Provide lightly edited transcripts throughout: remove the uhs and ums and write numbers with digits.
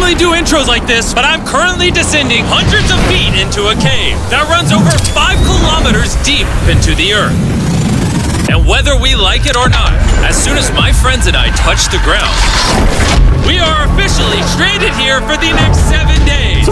normally do intros like this, but I'm currently descending hundreds of feet into a cave that runs over 5 kilometers deep into the earth. And whether we like it or not, as soon as my friends and I touch the ground, we are officially stranded here for the next 7 days.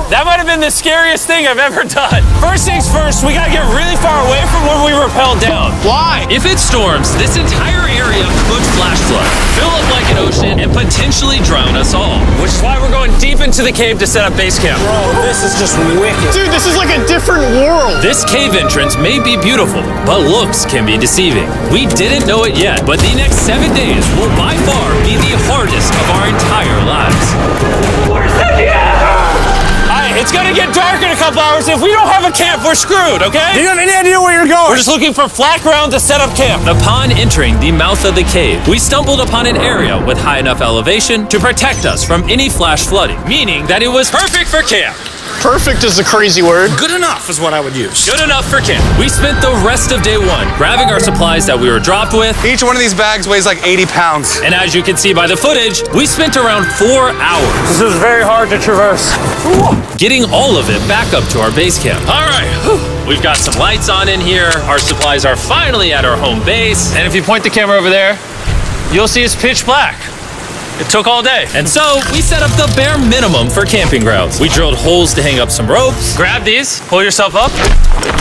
That might have been the scariest thing I've ever done. First things first, we gotta get really far away from where we rappelled down. Why? If it storms, this entire area could flash flood, fill up like an ocean, and potentially drown us all. Which is why we're going deep into the cave to set up base camp. Bro, this is just wicked. Dude, this is like a different world. This cave entrance may be beautiful, but looks can be deceiving. We didn't know it yet, but the next 7 days will by far be the hardest of our entire lives. Where's the It's gonna get dark in a couple hours. If we don't have a camp, we're screwed, okay? Do you have any idea where you're going? We're just looking for flat ground to set up camp. Upon entering the mouth of the cave, we stumbled upon an area with high enough elevation to protect us from any flash flooding, meaning that it was perfect for camp. Perfect is a crazy word. Good enough is what I would use. Good enough for camp. We spent the rest of day one grabbing our supplies that we were dropped with. Each one of these bags weighs like 80 pounds. And as you can see by the footage, we spent around 4 hours. This is very hard to traverse. Getting all of it back up to our base camp. All right, we've got some lights on in here. Our supplies are finally at our home base. And if you point the camera over there, you'll see it's pitch black. It took all day. And so we set up the bare minimum for camping grounds. We drilled holes to hang up some ropes. Grab these, pull yourself up.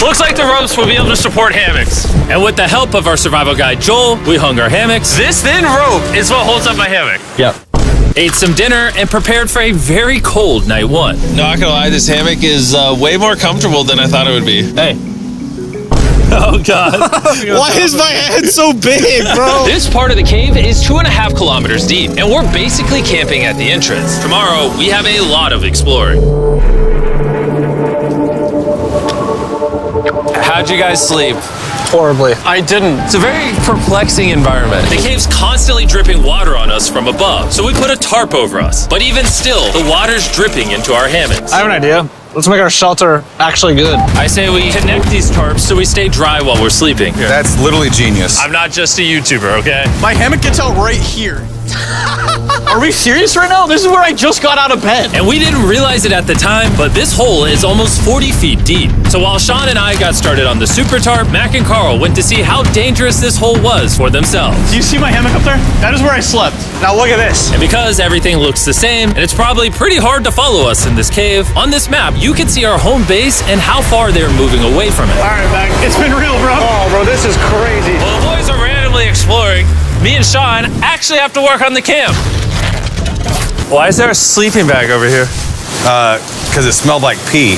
Looks like the ropes will be able to support hammocks. And with the help of our survival guide, Joel, we hung our hammocks. This thin rope is what holds up my hammock. Yep. Ate some dinner and prepared for a very cold night one. Not gonna lie, this hammock is way more comfortable than I thought it would be. Hey. Oh, God. Why is my head so big, bro? This part of the cave is 2.5 kilometers deep, and we're basically camping at the entrance. Tomorrow, we have a lot of exploring. How'd you guys sleep? Horribly. I didn't. It's a very perplexing environment. The cave's constantly dripping water on us from above, so we put a tarp over us. But even still, the water's dripping into our hammocks. I have an idea. Let's make our shelter actually good. I say we connect these tarps so we stay dry while we're sleeping. That's literally genius. I'm not just a YouTuber, okay? My hammock gets out right here. Are we serious right now? This is where I just got out of bed. And we didn't realize it at the time, but this hole is almost 40 feet deep. So while Sean and I got started on the super tarp, Mac and Carl went to see how dangerous this hole was for themselves. Do you see my hammock up there? That is where I slept. Now look at this. And because everything looks the same, and it's probably pretty hard to follow us in this cave, on this map, you can see our home base and how far they're moving away from it. All right, Mac. It's been real, bro. Oh, bro, this is crazy. While the boys are randomly exploring, me and Sean actually have to work on the camp. Why is there a sleeping bag over here? Because it smelled like pee.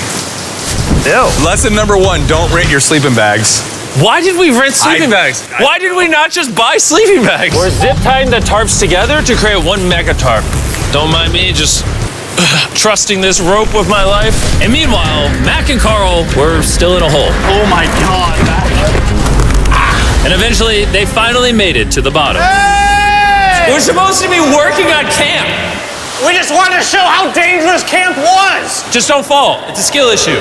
Ew. Lesson number 1, don't rent your sleeping bags. Why did we rent sleeping bags? Why did we not just buy sleeping bags? We're zip tying the tarps together to create one mega tarp. Don't mind me just trusting this rope with my life. And meanwhile, Mac and Carl were still in a hole. Oh my God, Mac. And eventually, they finally made it to the bottom. Hey! We're supposed to be working on camp. We just wanted to show how dangerous camp was. Just don't fall. It's a skill issue.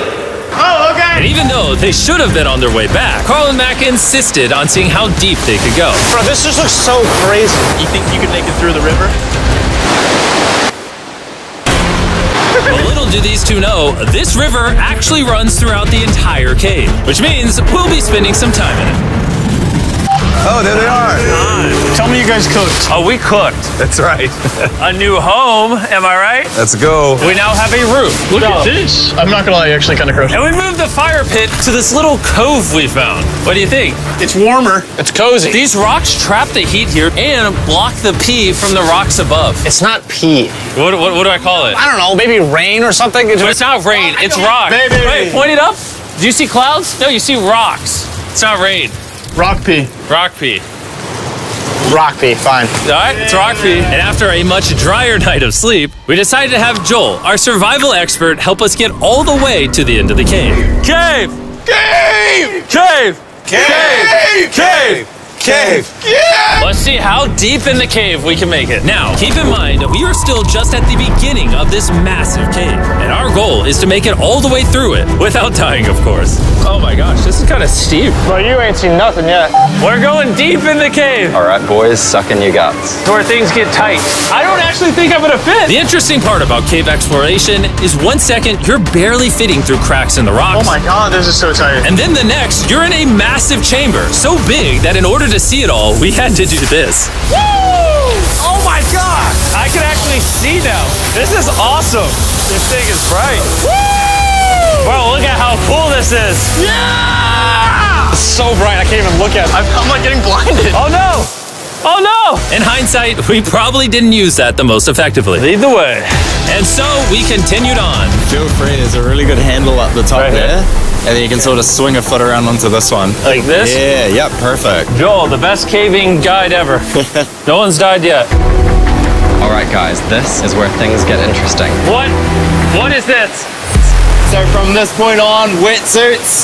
Oh, okay. And even though they should have been on their way back, Carl and Mac insisted on seeing how deep they could go. Bro, this just looks so crazy. You think you could make it through the river? Well, little do these two know, this river actually runs throughout the entire cave, which means we'll be spending some time in it. Oh, there they are. Tell me you guys cooked. Oh, we cooked. That's right. A new home, am I right? Let's go. We now have a roof. Look at this. I'm not gonna lie, actually kind of gross. And we moved the fire pit to this little cove we found. What do you think? It's warmer. It's cozy. These rocks trap the heat here and block the pee from the rocks above. It's not pee. What do I call it? I don't know, maybe rain or something. But it's not rain, it's rock. Baby. Wait, point it up. Do you see clouds? No, you see rocks. It's not rain. Rock pee. Rock pee. Rock pee, fine. All right, it's rock pee. And after a much drier night of sleep, we decided to have Joel, our survival expert, help us get all the way to the end of the cave. Cave! Cave! Cave! Cave! Cave! Cave! Let's see how deep in the cave we can make it. Now, keep in mind, we are still just at the beginning of this massive cave, and our goal is to make it all the way through it, without dying, of course. Oh my gosh, this is kind of steep. Well, you ain't seen nothing yet. We're going deep in the cave. All right, boys, suck in your guts. To where things get tight. I don't actually think I'm gonna fit. The interesting part about cave exploration is 1 second, you're barely fitting through cracks in the rocks. Oh my God, this is so tight. And then the next, you're in a massive chamber, so big that in order to see it all, we had to do this. Woo! Oh my God! I can actually see now. This is awesome. This thing is bright. Woo! Bro, look at how cool this is. Yeah! It's so bright, I can't even look at it. I'm like getting blinded. Oh no! Oh no! In hindsight, we probably didn't use that the most effectively. Lead the way. And so we continued on. Feel free, there's a really good handle up the top Right there. And then you can sort of swing a foot around onto this one. Like this? Yeah, yep, perfect. Joel, the best caving guide ever. No one's died yet. All right, guys, this is where things get interesting. What? What is this? So from this point on, wetsuits,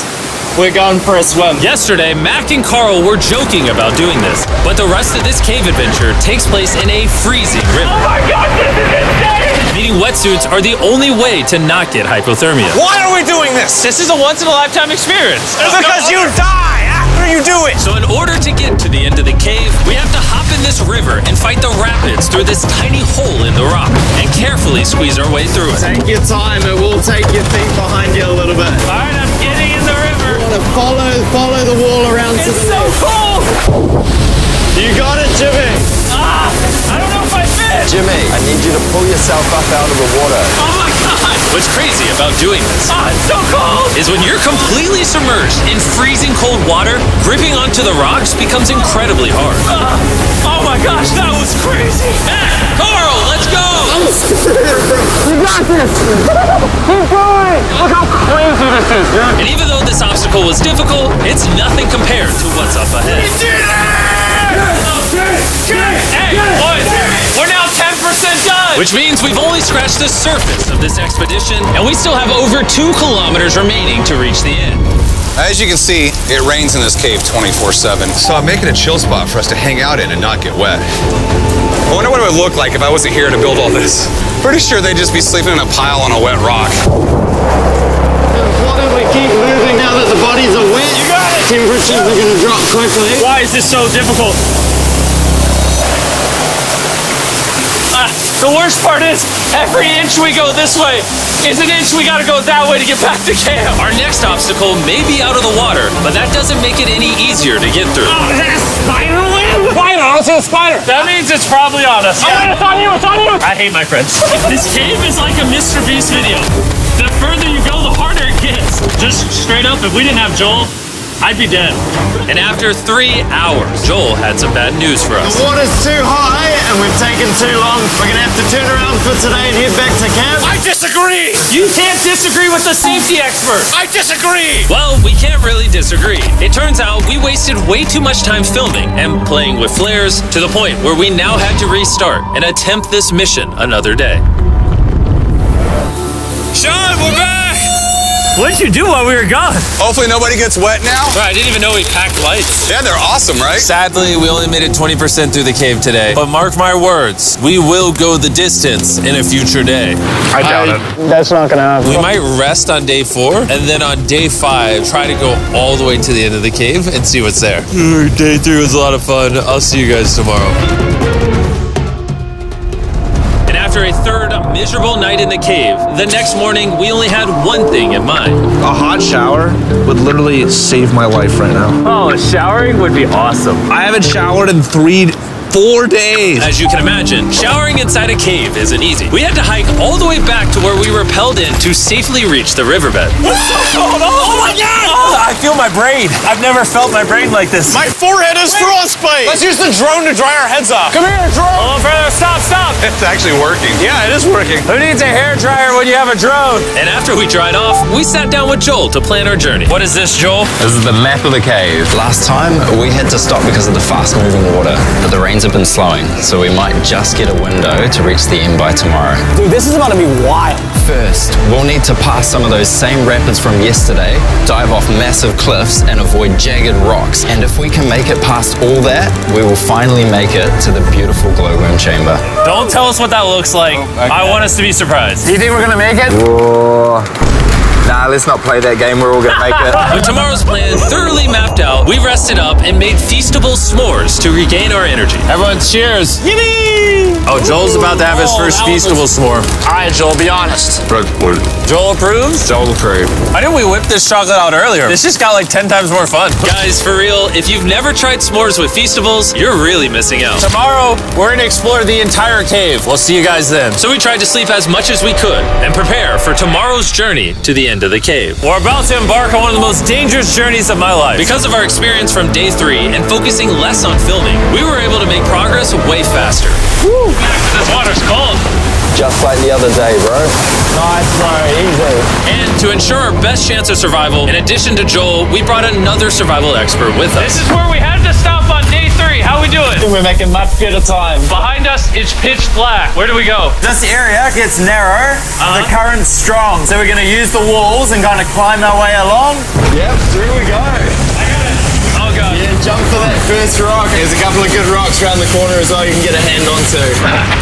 we're going for a swim. Yesterday, Mac and Carl were joking about doing this, but the rest of this cave adventure takes place in a freezing river. Oh my God, this is insane! Needing wetsuits are the only way to not get hypothermia. Why are we doing this? This is a once-in-a-lifetime experience. Because you die after you do it. So in order to get to the end of the cave, we have to hop in this river and fight the rapids through this tiny hole in the rock and carefully squeeze our way through it. Take your time, it will take your feet behind you a little bit. All right, I'm getting in the river. Follow the wall around to It's the so left. cool. You got it, Jimmy. Ah, I don't know if I fit. Jimmy, I need you to pull yourself up out of the water. Oh my God. What's crazy about doing this Ah, it's so cold. is when you're completely submerged in freezing cold water, gripping onto the rocks becomes incredibly hard. Oh my gosh, that was crazy. Carl, let's go. You got this. Keep going. Look how crazy this is, dude. And even though this obstacle was difficult, it's nothing compared to what's up ahead. Hey, boys, we're now 10% done. Which means we've only scratched the surface of this expedition, and we still have over 2 kilometers remaining to reach the end. As you can see, it rains in this cave 24/7. So I'm making a chill spot for us to hang out in and not get wet. I wonder what it would look like if I wasn't here to build all this. Pretty sure they'd just be sleeping in a pile on a wet rock. Why don't we keep moving now that the bodies are wet? You got it. Temperatures are going to drop quickly. Why is this so difficult? The worst part is, every inch we go this way is an inch we gotta go that way to get back to camp. Our next obstacle may be out of the water, but that doesn't make it any easier to get through. Oh, is that a spider web? Spider, I don't see a spider. That means it's probably on us. Oh, it's on you, it's on you. I hate my friends. This cave is like a MrBeast video. The further you go, the harder it gets. Just straight up, if we didn't have Joel, I'd be dead. And after 3 hours, Joel had some bad news for us. The water's too high and we've taken too long. We're going to have to turn around for today and head back to camp. I disagree. You can't disagree with the safety expert. I disagree. Well, we can't really disagree. It turns out we wasted way too much time filming and playing with flares to the point where we now had to restart and attempt this mission another day. Sean, we're back. What did you do while we were gone? Hopefully nobody gets wet now. Bro, I didn't even know we packed lights. Yeah, they're awesome, right? Sadly, we only made it 20% through the cave today. But mark my words, we will go the distance in a future day. I doubt it. That's not going to happen. We might rest on day 4, and then on day 5, try to go all the way to the end of the cave and see what's there. Day 3 was a lot of fun. I'll see you guys tomorrow. And after a third miserable night in the cave, the next morning we only had one thing in mind. A hot shower would literally save my life right now. Oh, showering would be awesome. I haven't showered in 4 days. As you can imagine, showering inside a cave isn't easy. We had to hike all the way back to where we rappelled in to safely reach the riverbed. Oh my God! I feel my brain. I've never felt my brain like this. My forehead is frostbite. Let's use the drone to dry our heads off. Come here, drone. A little further. Stop. It's actually working. Yeah, it is working. Who needs a hair dryer when you have a drone? And after we dried off, we sat down with Joel to plan our journey. What is this, Joel? This is the map of the cave. Last time, we had to stop because of the fast-moving water, but the rains have been slowing, so we might just get a window to reach the end by tomorrow. Dude, this is about to be wild. First, we'll need to pass some of those same rapids from yesterday, dive off massive cliffs, and avoid jagged rocks. And if we can make it past all that, we will finally make it to the beautiful glowworm chamber. Don't tell us what that looks like. I want us to be surprised. Do you think we're gonna make it? Whoa. Nah, let's not play that game. We're all gonna make it. With tomorrow's plan thoroughly mapped out, we rested up and made feastable s'mores to regain our energy. Everyone, cheers. Yippee! Oh, Joel's about to have his first feastable s'more. All right, Joel, be honest. Joel approves? Joel approved. Why didn't we whip this chocolate out earlier? This just got like 10 times more fun. Guys, for real, if you've never tried s'mores with feastables, you're really missing out. Tomorrow, we're gonna explore the entire cave. We'll see you guys then. So we tried to sleep as much as we could and prepare for tomorrow's journey to the end of the cave. We're about to embark on one of the most dangerous journeys of my life. Because of our experience from day 3 and focusing less on filming, we were able to make progress way faster. Woo! This water's cold. Just like the other day, bro. Nice, bro. Easy. And to ensure our best chance of survival, in addition to Joel, we brought another survival expert with us. This is where we had to stop on day 3. How we doing? We're making much better time. Behind us, it's pitch black. Where do we go? This area gets narrow, the current's strong, so we're going to use the walls and kind of climb our way along. Yep, through we go. Oh god. Yeah, jump for that first rock. There's a couple of good rocks around the corner as well you can get a hand onto.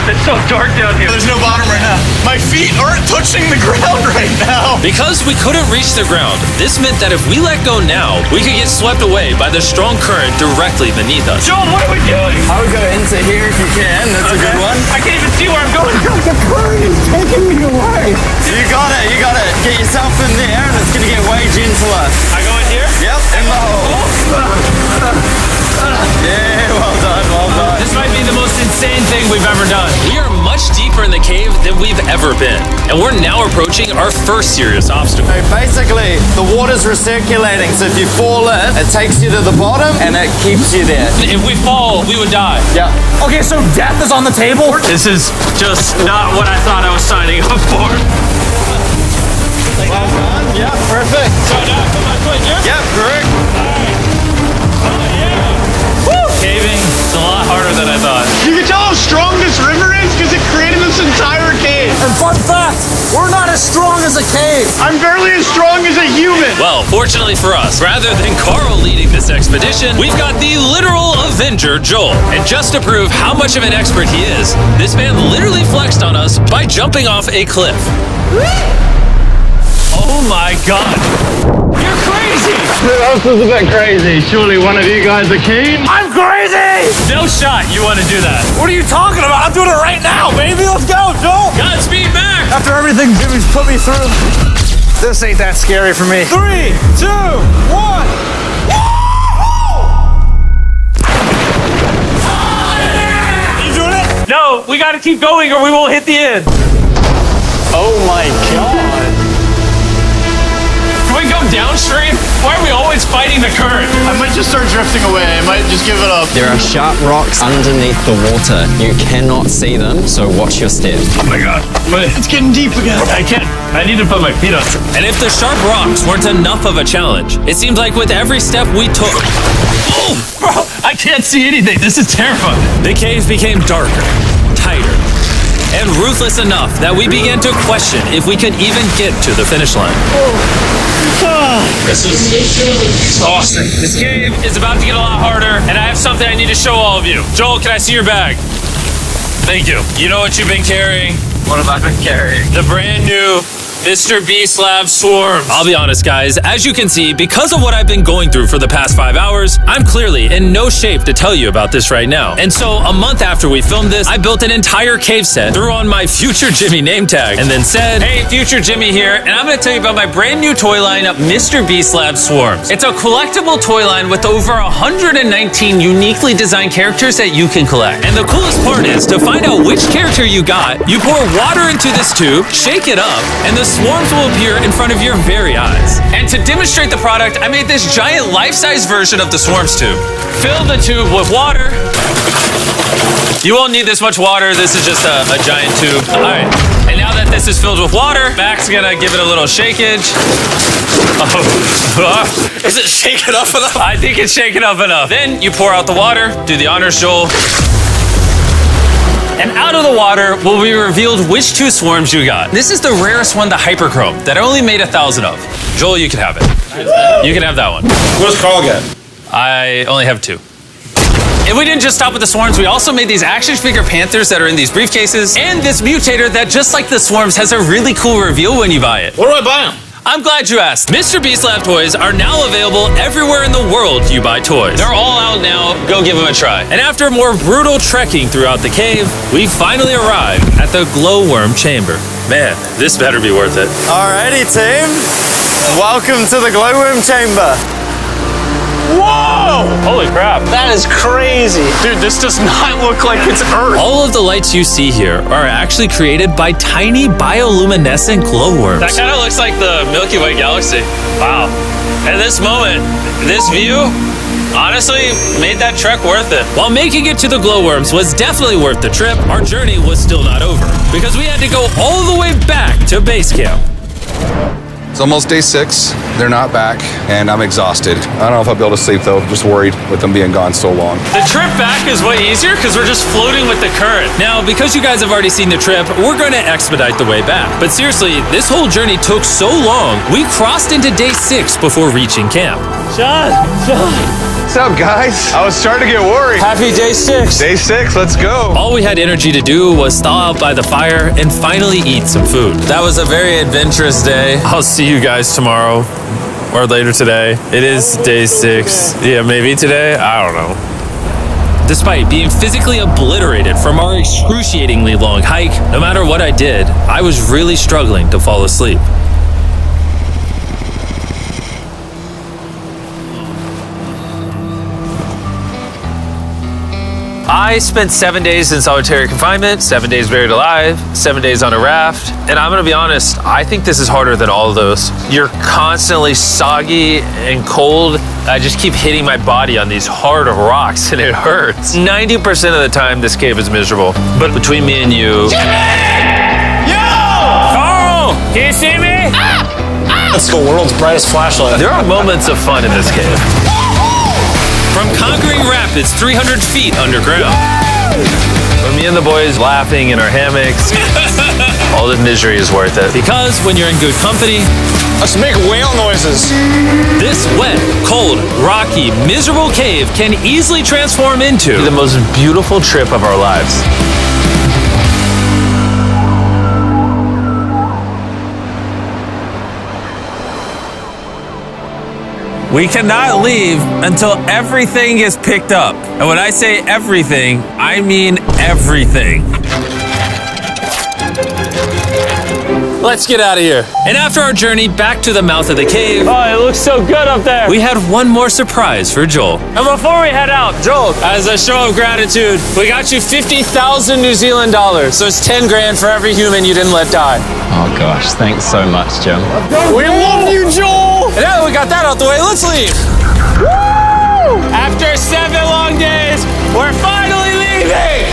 It's so dark down here. There's no bottom right now. My feet aren't touching the ground right now. Because we couldn't reach the ground, this meant that if we let go now, we could get swept away by the strong current directly beneath us. Joel, what are we doing? I would go into here if you can. That's a good one. I can't even see where I'm going. The current is taking me away. You got it. You got it. Get yourself in there and it's going to get way gentler. I go in here? Yep, in the hole. Yeah, well done, well done. This might be the most insane thing we've ever done. We are much deeper in the cave than we've ever been, and we're now approaching our first serious obstacle. So basically, the water's recirculating, so if you fall in, it takes you to the bottom and it keeps you there. If we fall, we would die. Yeah. Okay, so death is on the table? This is just not what I thought I was signing up for. Well done. Yeah, perfect. So now I put my foot here? Yep, correct. Caving is a lot harder than I thought. You can tell how strong this river is because it created this entire cave. And fun fact, we're not as strong as a cave. I'm barely as strong as a human. Well, fortunately for us, rather than Carl leading this expedition, we've got the literal Avenger, Joel. And just to prove how much of an expert he is, this man literally flexed on us by jumping off a cliff. Oh my god. You're crazy! This is a bit crazy. Surely one of you guys are keen? I'm crazy! No shot you want to do that. What are you talking about? I'm doing it right now, baby. Let's go, Joel. Godspeed, Mac! After everything Jimmy's put me through, this ain't that scary for me. 3, 2, 1. You doing it? No, we gotta keep going or we won't hit the end. Oh my god. Can we go downstream? Why are we always fighting the current? I might just start drifting away. I might just give it up. There are sharp rocks underneath the water. You cannot see them, so watch your step. Oh my god. It's getting deep again. I can't. I need to put my feet on. And if the sharp rocks weren't enough of a challenge, it seems like with every step we took... Oh, bro, I can't see anything. This is terrifying. The cave became darker, tighter, and ruthless enough that we began to question if we could even get to the finish line. This is exhausting. This cave is about to get a lot harder, and I have something I need to show all of you. Joel, can I see your bag? Thank you. You know what you've been carrying? What have I been carrying? The brand new mrbeast Lab Swarms. I'll be honest, guys, as you can see, because of what I've been going through for the past 5 hours, I'm clearly in no shape to tell you about this right now. And so, a month after we filmed this, I built an entire cave set, threw on my Future Jimmy name tag, and then said, hey, Future Jimmy here, and I'm gonna tell you about my brand new toy line, mrbeast Lab Swarms. It's a collectible toy line with over 119 uniquely designed characters that you can collect. And the coolest part is, to find out which character you got, you pour water into this tube, shake it up, and the swarms will appear in front of your very eyes. And to demonstrate the product, I made this giant life-size version of the swarms tube. Fill the tube with water. You won't need this much water. This is just a giant tube. All right. And now that this is filled with water, Mac's gonna give it a little shakeage. Oh. Is it shaken up enough? I think it's shaken up enough. Then you pour out the water. Do the honors, Joel. And out of the water will be revealed which 2 swarms you got. This is the rarest one, the hyperchrome, that I only made 1,000 of. Joel, you can have it. You can have that one. What does Carl get? I only have 2. And we didn't just stop with the swarms, we also made these action figure panthers that are in these briefcases, and this mutator that, just like the swarms, has a really cool reveal when you buy it. Where do I buy them? I'm glad you asked. Mr. Beast Lab toys are now available everywhere in the world you buy toys. They're all out now, go give them a try. And after more brutal trekking throughout the cave, we finally arrived at the glowworm chamber. Man, this better be worth it. Alrighty, team. Welcome to the glowworm chamber. Whoa! Holy crap. That is crazy. Dude, this does not look like it's Earth. All of the lights you see here are actually created by tiny bioluminescent glowworms. That kind of looks like the Milky Way galaxy. Wow. At this moment, this view, honestly, made that trek worth it. While making it to the glowworms was definitely worth the trip, our journey was still not over, because we had to go all the way back to base camp. It's almost day 6. They're not back, and I'm exhausted. I don't know if I'll be able to sleep, though. I'm just worried with them being gone so long. The trip back is way easier because we're just floating with the current. Now, because you guys have already seen the trip, we're going to expedite the way back. But seriously, this whole journey took so long, we crossed into day 6 before reaching camp. John. What's up, guys? I was starting to get worried. Happy day 6. Day 6, let's go. All we had energy to do was thaw out by the fire and finally eat some food. That was a very adventurous day. I'll see you guys tomorrow or later today. It is day 6. Yeah, maybe today. I don't know. Despite being physically obliterated from our excruciatingly long hike, no matter what I did, I was really struggling to fall asleep. I spent 7 days in solitary confinement, 7 days buried alive, 7 days on a raft, and I'm gonna be honest, I think this is harder than all of those. You're constantly soggy and cold. I just keep hitting my body on these hard rocks and it hurts. 90% of the time, this cave is miserable. But between me and you... Carl! Can you see me? That's the world's brightest flashlight. There are moments of fun in this cave. From conquering rapids 300 feet underground. When me and the boys laughing in our hammocks, all the misery is worth it. Because when you're in good company, Let's make whale noises. this wet, cold, rocky, miserable cave can easily transform into the most beautiful trip of our lives. We cannot leave until everything is picked up. And when I say everything, I mean everything. Let's get out of here. And after our journey back to the mouth of the cave, Oh, it looks so good up there. we had one more surprise for Joel. And before we head out, Joel, as a show of gratitude, we got you 50,000 New Zealand dollars. So it's 10 grand for every human you didn't let die. Oh gosh, thanks so much, Jim. We love you, Joel! And now that we got that out the way, let's leave. Woo! After 7 long days, we're finally leaving!